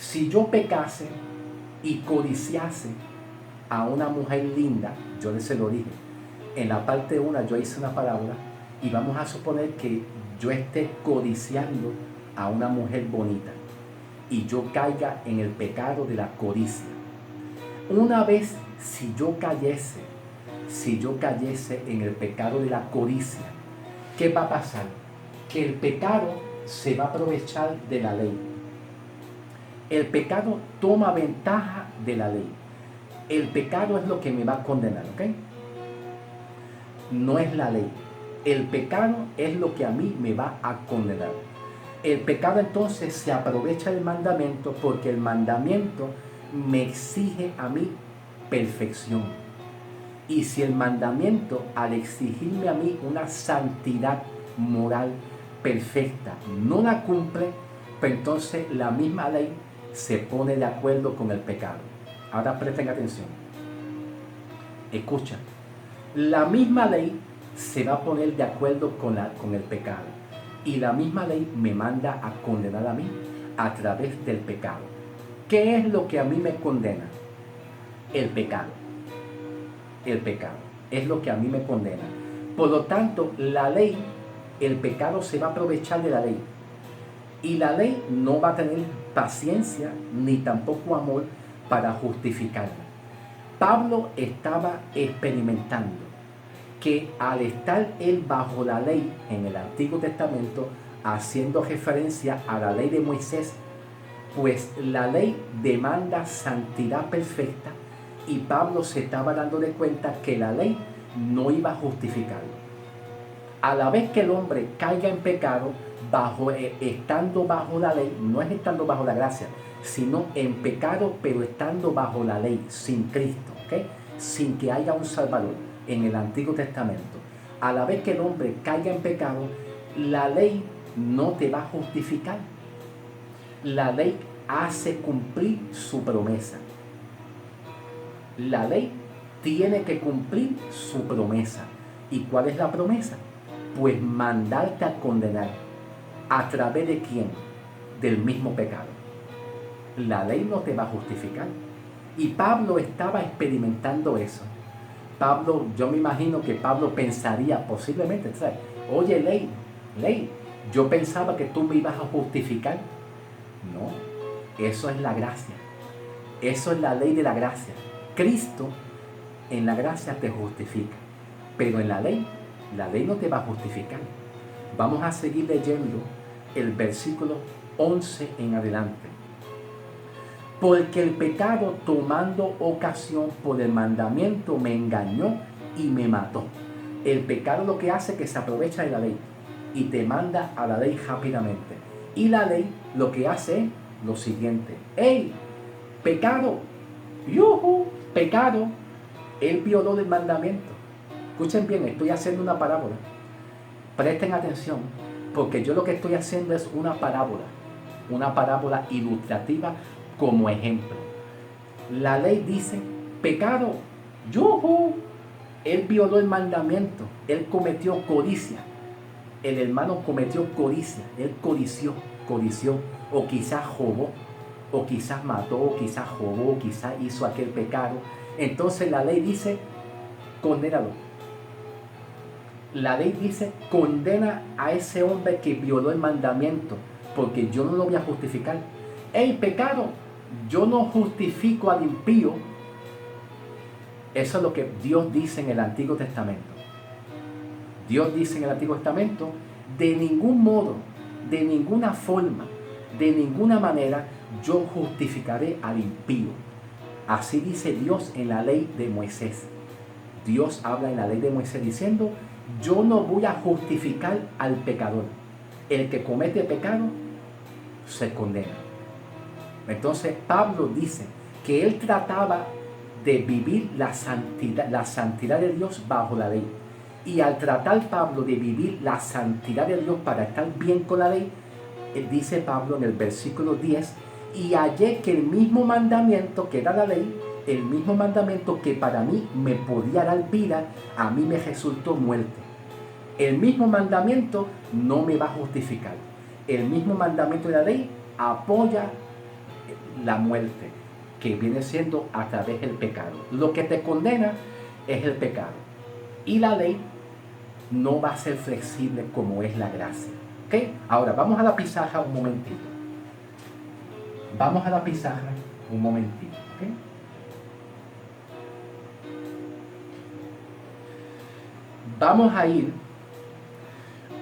Si yo pecase y codiciase a una mujer linda, yo se lo dije, en la parte 1 yo hice una parábola y vamos a suponer que yo esté codiciando a una mujer bonita y yo caiga en el pecado de la codicia. Una vez si yo cayese en el pecado de la codicia, ¿qué va a pasar? Que el pecado se va a aprovechar de la ley. El pecado toma ventaja de la ley. El pecado es lo que me va a condenar, ¿ok? No es la ley. El pecado es lo que a mí me va a condenar. El pecado entonces se aprovecha del mandamiento porque el mandamiento me exige a mí perfección. Y si el mandamiento, al exigirme a mí una santidad moral perfecta, no la cumple, pues entonces la misma ley se pone de acuerdo con el pecado. Ahora presten atención. Escucha. La misma ley se va a poner de acuerdo con el pecado. Y la misma ley me manda a condenar a mí a través del pecado. ¿Qué es lo que a mí me condena? El pecado. El pecado es lo que a mí me condena. Por lo tanto, la ley, el pecado se va a aprovechar de la ley. Y la ley no va a tener paciencia ni tampoco amor para justificarla. Pablo estaba experimentando que al estar él bajo la ley en el Antiguo Testamento, haciendo referencia a la ley de Moisés, pues la ley demanda santidad perfecta y Pablo se estaba dando de cuenta que la ley no iba a justificarlo. A la vez que el hombre caiga en pecado, estando bajo la ley, no es estando bajo la gracia, sino en pecado, pero estando bajo la ley, sin Cristo, ¿okay? Sin que haya un Salvador en el Antiguo Testamento. A la vez que el hombre caiga en pecado, la ley no te va a justificar. La ley hace cumplir su promesa. La ley tiene que cumplir su promesa. ¿Y cuál es la promesa? Pues mandarte a condenar. ¿A través de quién? Del mismo pecado. La ley no te va a justificar. Y Pablo estaba experimentando eso. Pablo, yo me imagino que Pablo pensaría posiblemente, ¿sabes? Oye, ley, yo pensaba que tú me ibas a justificar. No, eso es la gracia. Eso es la ley de la gracia. Cristo en la gracia te justifica. Pero en la ley no te va a justificar. Vamos a seguir leyendo el versículo 11 en adelante. Porque el pecado, tomando ocasión por el mandamiento, me engañó y me mató. El pecado lo que hace es que se aprovecha de la ley y te manda a la ley rápidamente. Y la ley lo que hace es lo siguiente. ¡Ey! Pecado. ¡Yuhu! Pecado. Él violó el mandamiento. Escuchen bien, estoy haciendo una parábola. Presten atención, porque yo lo que estoy haciendo es una parábola ilustrativa como ejemplo. La ley dice, pecado, ¡yuhu! Él violó el mandamiento, él cometió codicia. El hermano cometió codicia, él codició, o quizás robó, o quizás mató, o quizás robó, o quizás hizo aquel pecado. Entonces la ley dice, condénalo. La ley dice, condena a ese hombre que violó el mandamiento, porque yo no lo voy a justificar. ¡Ey, pecado! Yo no justifico al impío. Eso es lo que Dios dice en el Antiguo Testamento. Dios dice en el Antiguo Testamento, de ningún modo, de ninguna forma, de ninguna manera, yo justificaré al impío. Así dice Dios en la ley de Moisés. Dios habla en la ley de Moisés diciendo, yo no voy a justificar al pecador. El que comete pecado se condena. Entonces Pablo dice que él trataba de vivir la santidad de Dios bajo la ley. Y al tratar Pablo de vivir la santidad de Dios para estar bien con la ley, dice Pablo en el versículo 10, y hallé que el mismo mandamiento que era la ley, el mismo mandamiento que para mí me podía dar vida, a mí me resultó muerte. El mismo mandamiento no me va a justificar. El mismo mandamiento de la ley apoya la muerte, que viene siendo a través del pecado. Lo que te condena es el pecado. Y la ley no va a ser flexible como es la gracia. ¿Ok? Ahora, vamos a la pizarra un momentito. Vamos a la pizarra un momentito. ¿Ok? Vamos a ir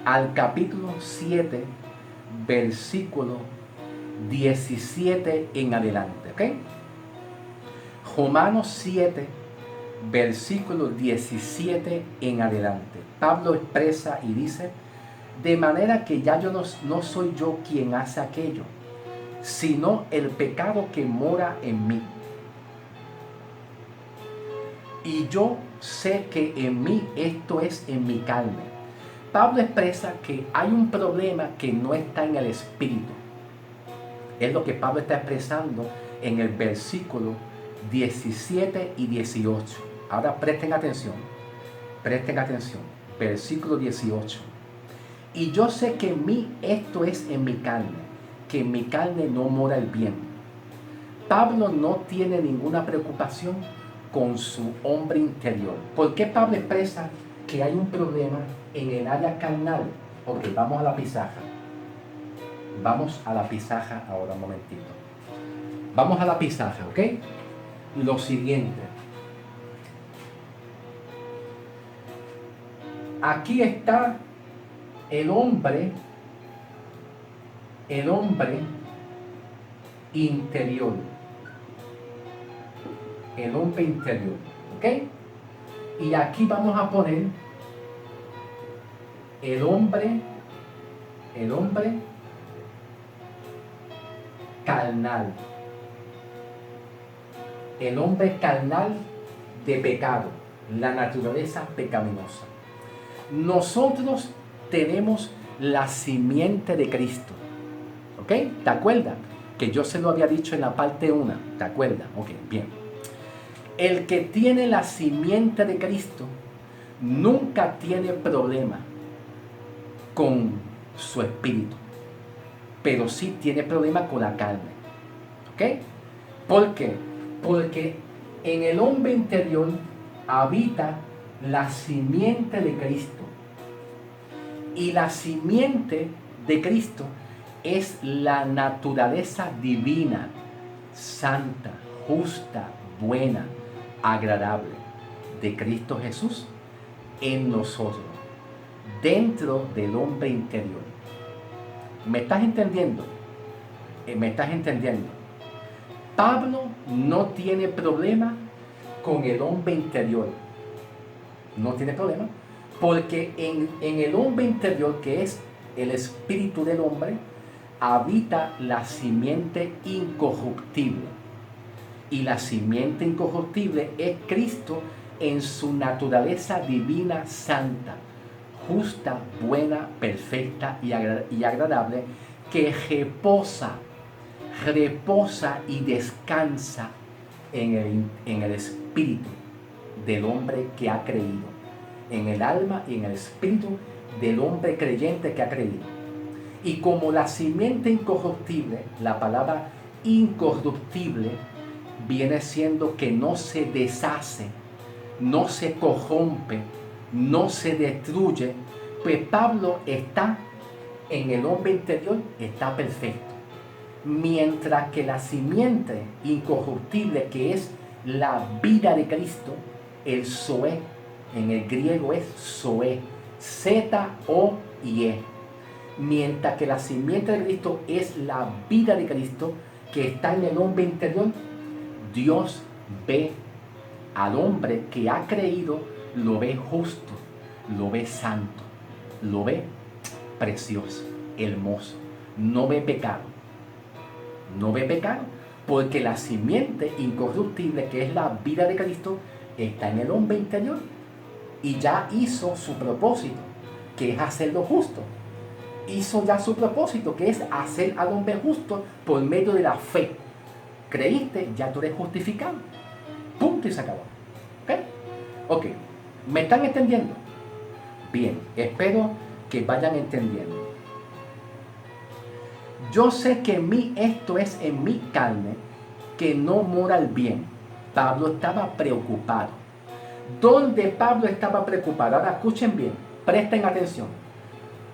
al capítulo 7, versículo 17 en adelante. ¿Ok? Romanos 7, versículo 17 en adelante. Pablo expresa y dice: de manera que ya yo no soy yo quien hace aquello, sino el pecado que mora en mí. Y yo sé que en mí, esto es en mi carne. Pablo expresa que hay un problema que no está en el espíritu. Es lo que Pablo está expresando en el versículo 17 y 18. Ahora presten atención. Versículo 18. Y yo sé que en mí, esto es en mi carne, que en mi carne no mora el bien. Pablo no tiene ninguna preocupación con su hombre interior. ¿Por qué Pablo expresa que hay un problema en el área carnal? Ok, vamos a la pizarra. Vamos a la pizarra ahora un momentito. Vamos a la pizarra, ¿ok? Lo siguiente. Aquí está el hombre interior. El hombre interior, ¿ok? Y aquí vamos a poner el hombre carnal. El hombre carnal de pecado, la naturaleza pecaminosa. Nosotros tenemos la simiente de Cristo. ¿Ok? ¿Te acuerdas? Que yo se lo había dicho en la parte 1. ¿Te acuerdas? Ok, bien. El que tiene la simiente de Cristo nunca tiene problema con su espíritu, pero sí tiene problema con la carne. ¿Ok? ¿Por qué? Porque en el hombre interior habita la simiente de Cristo. Y la simiente de Cristo es la naturaleza divina, santa, justa, buena, agradable de Cristo Jesús en nosotros, dentro del hombre interior. ¿Me estás entendiendo? ¿Me estás entendiendo? Pablo no tiene problema con el hombre interior. No tiene problema. Porque en el hombre interior, que es el espíritu del hombre, habita la simiente incorruptible. Y la simiente incorruptible es Cristo en su naturaleza divina, santa, justa, buena, perfecta y agradable, que reposa y descansa en el espíritu del hombre que ha creído, en el alma y en el espíritu del hombre creyente que ha creído. Y como la simiente incorruptible, la palabra incorruptible viene siendo que no se deshace, no se corrompe, no se destruye, pues Pablo está en el hombre interior, está perfecto. Mientras que la simiente incorruptible, que es la vida de Cristo, el Zoé, en el griego es Zoé, Z-O-I-E. Mientras que la simiente de Cristo es la vida de Cristo que está en el hombre interior, Dios ve al hombre que ha creído, lo ve justo, lo ve santo, lo ve precioso, hermoso, no ve pecado. No ve pecado, porque la simiente incorruptible, que es la vida de Cristo, está en el hombre interior y ya hizo su propósito, que es hacerlo justo. Hizo ya su propósito, que es hacer al hombre justo por medio de la fe. Creíste, ya tú eres justificado. Punto y se acabó. ¿Ok? ¿Me están entendiendo? Bien, espero que vayan entendiendo. Yo sé que en mí esto es en mi carne, que no mora el bien. Pablo estaba preocupado. ¿Dónde Pablo estaba preocupado? Ahora escuchen bien, presten atención.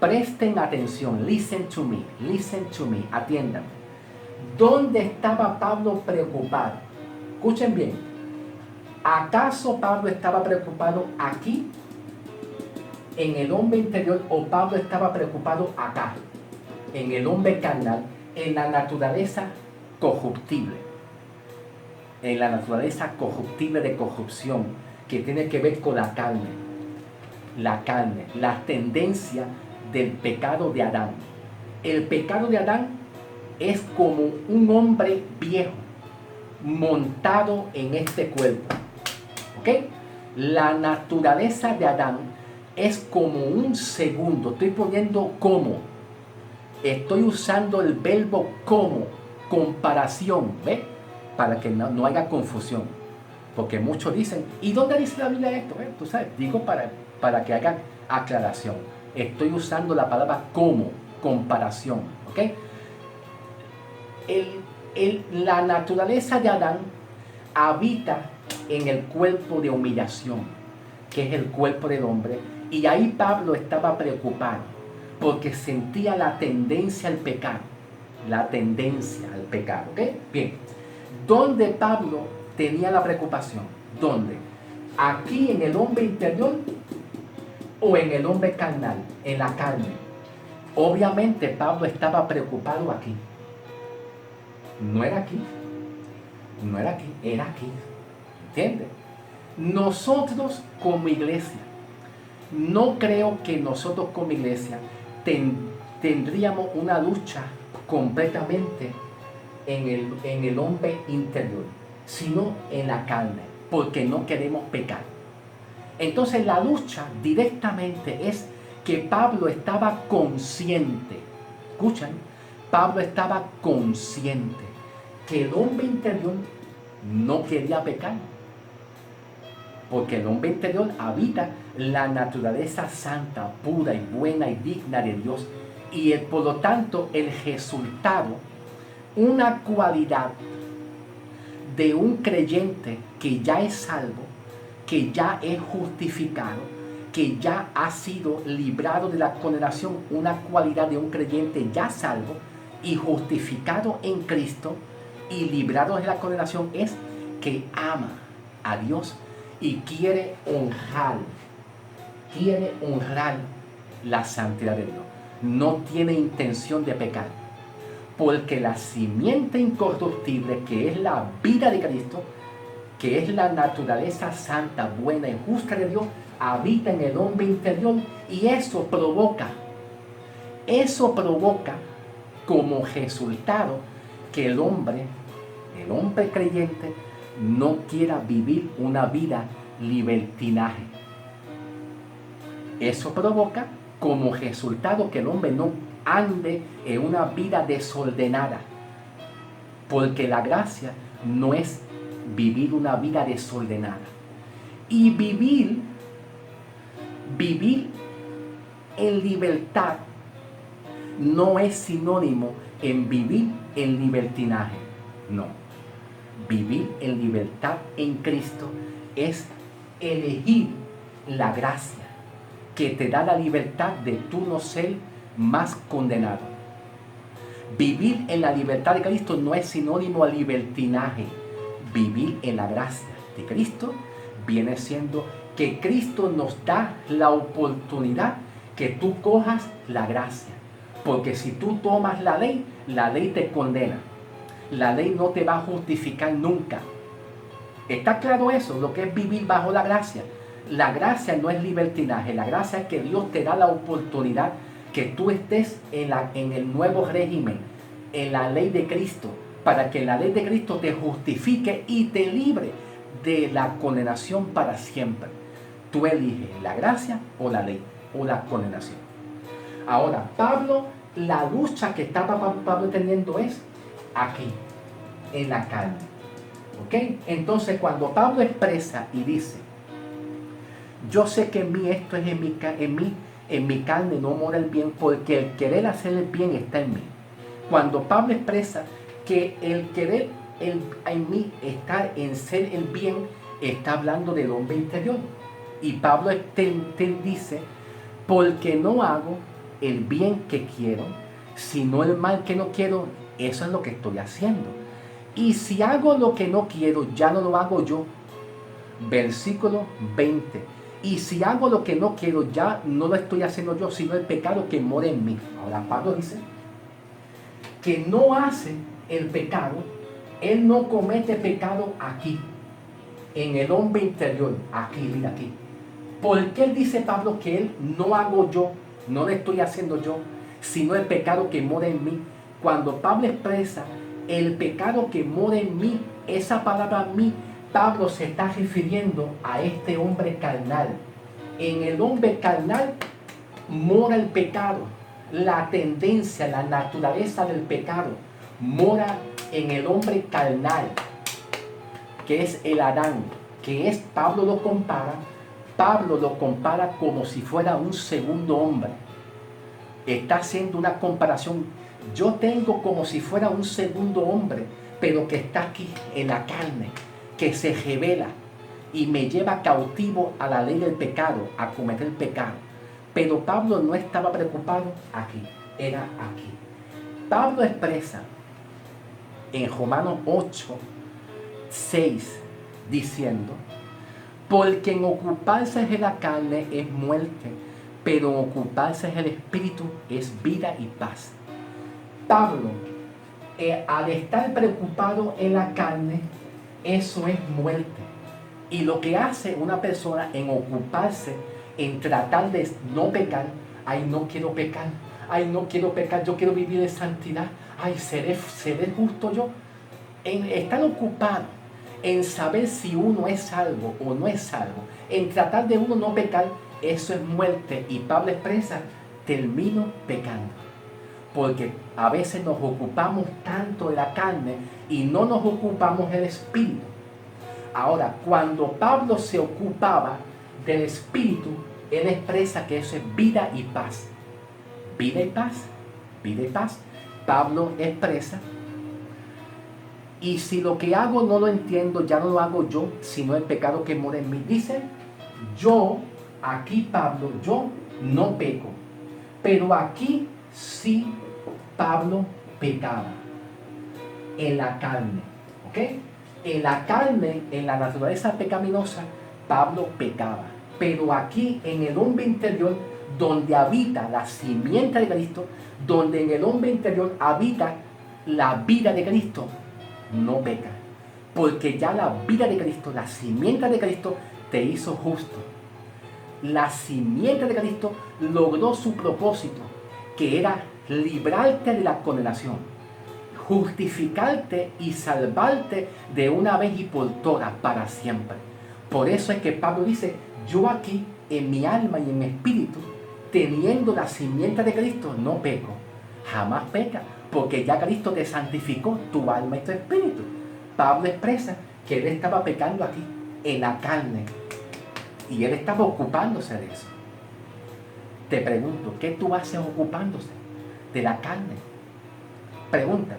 Presten atención, listen to me, atiendan. ¿Dónde estaba Pablo preocupado? Escuchen bien. ¿Acaso Pablo estaba preocupado aquí, en el hombre interior, o Pablo estaba preocupado acá, en el hombre carnal, en la naturaleza corruptible? En la naturaleza corruptible de corrupción, que tiene que ver con la carne, la tendencia del pecado de Adán. El pecado de Adán es como un hombre viejo montado en este cuerpo. ¿Ok? La naturaleza de Adán es como un segundo. Estoy poniendo como. Estoy usando el verbo como, comparación, ¿ves? Para que no haya confusión. Porque muchos dicen, ¿y dónde dice la Biblia esto? Tú sabes, digo para que hagan aclaración. Estoy usando la palabra como, comparación, ¿ok? La naturaleza de Adán habita en el cuerpo de humillación, que es el cuerpo del hombre, y ahí Pablo estaba preocupado, porque sentía la tendencia al pecado, ¿ok? Bien, ¿dónde Pablo tenía la preocupación? ¿Dónde? ¿Aquí en el hombre interior o en el hombre carnal, en la carne? Obviamente Pablo estaba preocupado aquí. No era aquí, era aquí. ¿Entiendes? Nosotros como iglesia, no creo que nosotros como iglesia tendríamos una lucha completamente en el hombre interior, sino en la carne, porque no queremos pecar. Entonces la lucha directamente es que Pablo estaba consciente. ¿Escuchan? Pablo estaba consciente que el hombre interior no quería pecar, porque el hombre interior habita la naturaleza santa, pura y buena y digna de Dios, y por lo tanto el resultado, una cualidad de un creyente que ya es salvo, que ya es justificado, que ya ha sido librado de la condenación, una cualidad de un creyente ya salvo y justificado en Cristo y librado de la condenación, es que ama a Dios y quiere honrar la santidad de Dios. No tiene intención de pecar, porque la simiente incorruptible, que es la vida de Cristo, que es la naturaleza santa, buena y justa de Dios, habita en el hombre interior, y eso provoca como resultado que el hombre creyente no quiera vivir una vida libertinaje. Eso provoca como resultado que el hombre no ande en una vida desordenada, porque la gracia no es vivir una vida desordenada. Y vivir en libertad no es sinónimo en vivir en libertinaje. No. Vivir en libertad en Cristo es elegir la gracia que te da la libertad de tú no ser más condenado. Vivir en la libertad de Cristo no es sinónimo a libertinaje. Vivir en la gracia de Cristo viene siendo que Cristo nos da la oportunidad que tú cojas la gracia. Porque si tú tomas la ley te condena. La ley no te va a justificar nunca. ¿Está claro eso? Lo que es vivir bajo la gracia. La gracia no es libertinaje. La gracia es que Dios te da la oportunidad que tú estés en el nuevo régimen, en la ley de Cristo, para que la ley de Cristo te justifique y te libre de la condenación para siempre. Tú eliges la gracia o la ley o la condenación. Ahora, la lucha que estaba Pablo teniendo es aquí, en la carne. ¿Ok? Entonces, cuando Pablo expresa y dice, yo sé que en mí esto es en mi carne no mora el bien, porque el querer hacer el bien está en mí, Cuando Pablo expresa que el querer en mí está en ser el bien, está hablando del hombre interior. Y Pablo dice, porque no hago el bien que quiero, sino el mal que no quiero, eso es lo que estoy haciendo. Y si hago lo que no quiero, ya no lo hago yo. Versículo 20. Y si hago lo que no quiero, ya no lo estoy haciendo yo, sino el pecado que mora en mí. Ahora Pablo dice que no hace el pecado, él no comete pecado aquí, en el hombre interior, aquí, mira aquí. ¿Por qué él dice Pablo que él no hago yo, no lo estoy haciendo yo, sino el pecado que mora en mí? Cuando Pablo expresa el pecado que mora en mí, esa palabra mí, Pablo se está refiriendo a este hombre carnal. En el hombre carnal mora el pecado, la tendencia, la naturaleza del pecado mora en el hombre carnal, que es el Adán, que es, Pablo lo compara como si fuera un segundo hombre. Está haciendo una comparación. Yo tengo como si fuera un segundo hombre, pero que está aquí en la carne, que se revela y me lleva cautivo a la ley del pecado, a cometer pecado. Pero Pablo no estaba preocupado aquí, era aquí. Pablo expresa en Romanos 8, 6, diciendo, porque en ocuparse de la carne es muerte, pero en ocuparse del espíritu es vida y paz. Pablo, al estar preocupado en la carne, eso es muerte. Y lo que hace una persona en ocuparse, en tratar de no pecar, ay, no quiero pecar, ay, no quiero pecar, yo quiero vivir en santidad, ay, seré justo yo. En estar ocupado en saber si uno es salvo o no es salvo, en tratar de uno no pecar, eso es muerte. Y Pablo expresa, termino pecando. Porque a veces nos ocupamos tanto de la carne y no nos ocupamos del espíritu. Ahora, cuando Pablo se ocupaba del espíritu, él expresa que eso es vida y paz. Vida y paz, vida y paz. Pablo expresa, y si lo que hago no lo entiendo, ya no lo hago yo, sino el pecado que mora en mí. Dice, yo, aquí Pablo, yo no peco, pero aquí sí Pablo pecaba, en la carne, ¿ok? En la carne, en la naturaleza pecaminosa, Pablo pecaba. Pero aquí, en el hombre interior, donde habita la simiente de Cristo, donde en el hombre interior habita la vida de Cristo, no peca. Porque ya la vida de Cristo, la simiente de Cristo, te hizo justo. La simiente de Cristo logró su propósito, que era librarte de la condenación, justificarte y salvarte de una vez y por todas para siempre. Por eso es que Pablo dice, yo aquí en mi alma y en mi espíritu, teniendo la simiente de Cristo, no peco. Jamás peca, porque ya Cristo te santificó tu alma y tu espíritu. Pablo expresa que él estaba pecando aquí en la carne y él estaba ocupándose de eso. Te pregunto, ¿qué tú haces ocupándose de la carne? Pregunta.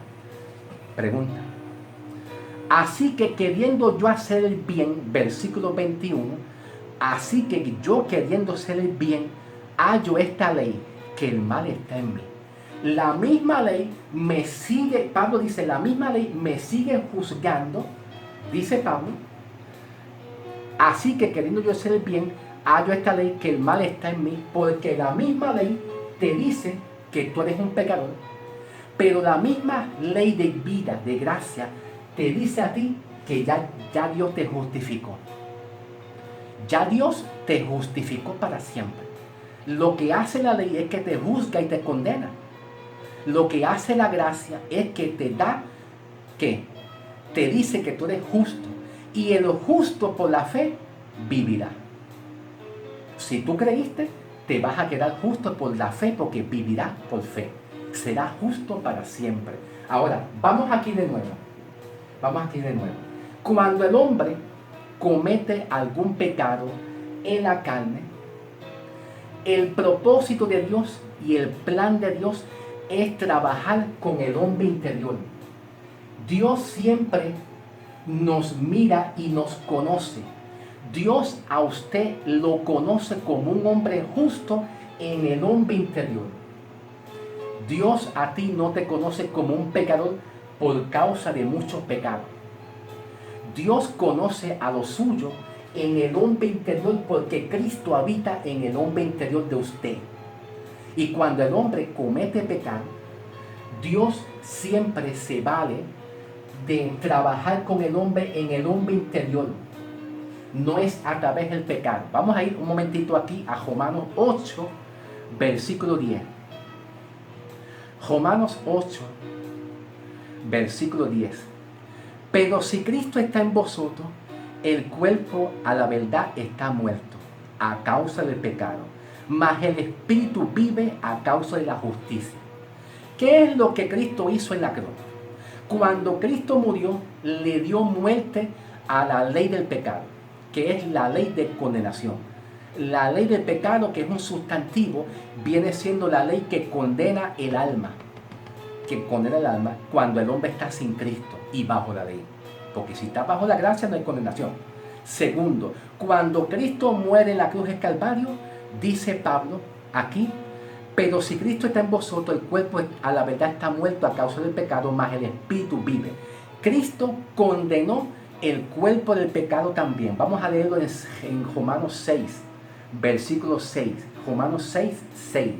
Así que queriendo yo hacer el bien, versículo 21, así que yo queriendo hacer el bien, hallo esta ley, que el mal está en mí. La misma ley me sigue, Pablo dice, la misma ley me sigue juzgando, dice Pablo. Así que queriendo yo hacer el bien, hallo esta ley, que el mal está en mí, porque la misma ley te dice que tú eres un pecador, pero la misma ley de vida, de gracia, te dice a ti que ya Dios te justificó. Ya Dios te justificó para siempre. Lo que hace la ley es que te juzga y te condena. Lo que hace la gracia es que te da, ¿qué? Te dice que tú eres justo. Y el justo por la fe vivirá. Si tú creíste, te vas a quedar justo por la fe, porque vivirás por fe. Será justo para siempre. Ahora, vamos aquí de nuevo. Cuando el hombre comete algún pecado en la carne, el propósito de Dios y el plan de Dios es trabajar con el hombre interior. Dios siempre nos mira y nos conoce. Dios a usted lo conoce como un hombre justo en el hombre interior. Dios a ti no te conoce como un pecador por causa de muchos pecados. Dios conoce a lo suyo en el hombre interior porque Cristo habita en el hombre interior de usted. Y cuando el hombre comete pecado, Dios siempre se vale de trabajar con el hombre en el hombre interior. No es a través del pecado. Vamos a ir un momentito aquí a Romanos 8, versículo 10. Romanos 8, versículo 10. Pero si Cristo está en vosotros, el cuerpo a la verdad está muerto a causa del pecado, mas el espíritu vive a causa de la justicia. ¿Qué es lo que Cristo hizo en la cruz? Cuando Cristo murió, le dio muerte a la ley del pecado, que es la ley de condenación. La ley del pecado, que es un sustantivo, viene siendo la ley que condena el alma. Que condena el alma cuando el hombre está sin Cristo y bajo la ley. Porque si está bajo la gracia no hay condenación. Segundo, cuando Cristo muere en la cruz del Calvario, dice Pablo aquí, pero si Cristo está en vosotros, el cuerpo a la verdad está muerto a causa del pecado, mas el espíritu vive. Cristo condenó el cuerpo del pecado también. Vamos a leerlo en Romanos 6, versículo 6. Romanos 6, 6.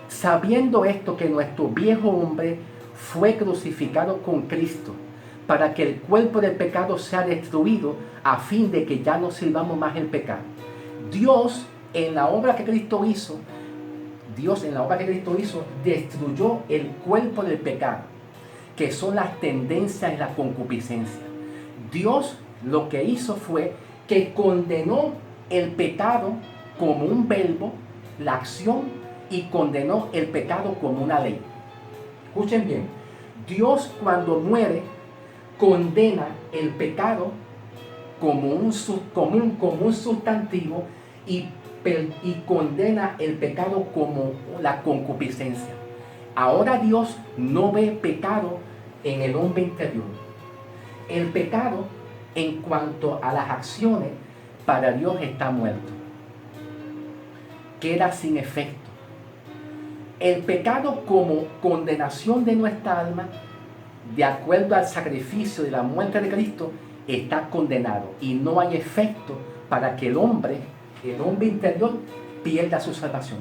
Sabiendo esto, que nuestro viejo hombre fue crucificado con Cristo, para que el cuerpo del pecado sea destruido, a fin de que ya no sirvamos más el pecado. Dios en la obra que Cristo hizo, destruyó el cuerpo del pecado, que son las tendencias y la concupiscencia. Dios lo que hizo fue que condenó el pecado como un verbo, la acción, y condenó el pecado como una ley. Escuchen bien, Dios cuando muere condena el pecado como un sustantivo y condena el pecado como la concupiscencia. Ahora Dios no ve pecado en el hombre interior. El pecado, en cuanto a las acciones, para Dios está muerto. Queda sin efecto. El pecado como condenación de nuestra alma, de acuerdo al sacrificio de la muerte de Cristo, está condenado y no hay efecto para que el hombre interior pierda su salvación.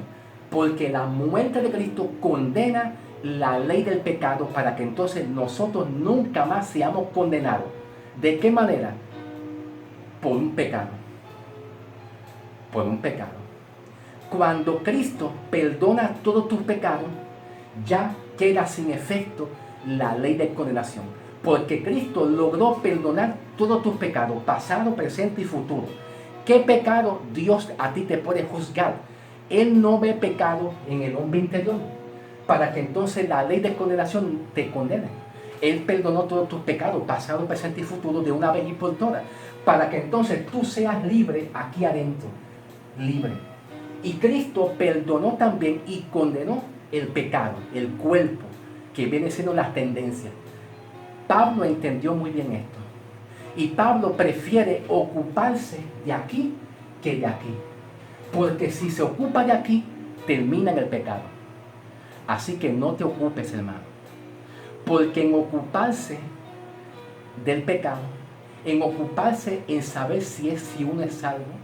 Porque la muerte de Cristo condena la ley del pecado para que entonces nosotros nunca más seamos condenados. ¿De qué manera? Por un pecado. Por un pecado. Cuando Cristo perdona todos tus pecados, ya queda sin efecto la ley de condenación. Porque Cristo logró perdonar todos tus pecados, pasado, presente y futuro. ¿Qué pecado Dios a ti te puede juzgar? Él no ve pecado en el hombre interior, para que entonces la ley de condenación te condene. Él perdonó todos tus pecados, pasado, presente y futuro, de una vez y por todas, para que entonces tú seas libre aquí adentro, libre. Y Cristo perdonó también y condenó el pecado, el cuerpo, que viene siendo las tendencias. Pablo entendió muy bien esto. Y Pablo prefiere ocuparse de aquí que de aquí. Porque si se ocupa de aquí, termina en el pecado. Así que no te ocupes, hermano. Porque en ocuparse del pecado, en ocuparse en saber si uno es salvo,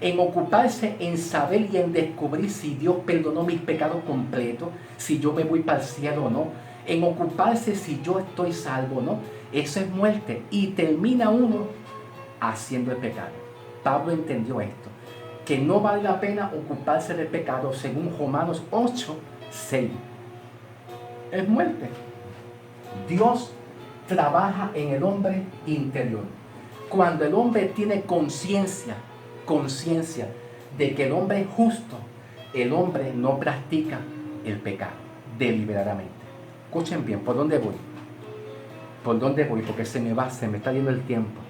en ocuparse en saber y en descubrir si Dios perdonó mis pecados completos, si yo me voy para el cielo o no, en ocuparse si yo estoy salvo o no, eso es muerte y termina uno haciendo el pecado. Pablo entendió esto, que no vale la pena ocuparse del pecado según Romanos 8, 6. Es muerte. Dios trabaja en el hombre interior. Cuando el hombre tiene conciencia de que el hombre es justo, el hombre no practica el pecado deliberadamente. Escuchen bien, ¿por dónde voy? ¿Por dónde voy? Porque se me está yendo el tiempo.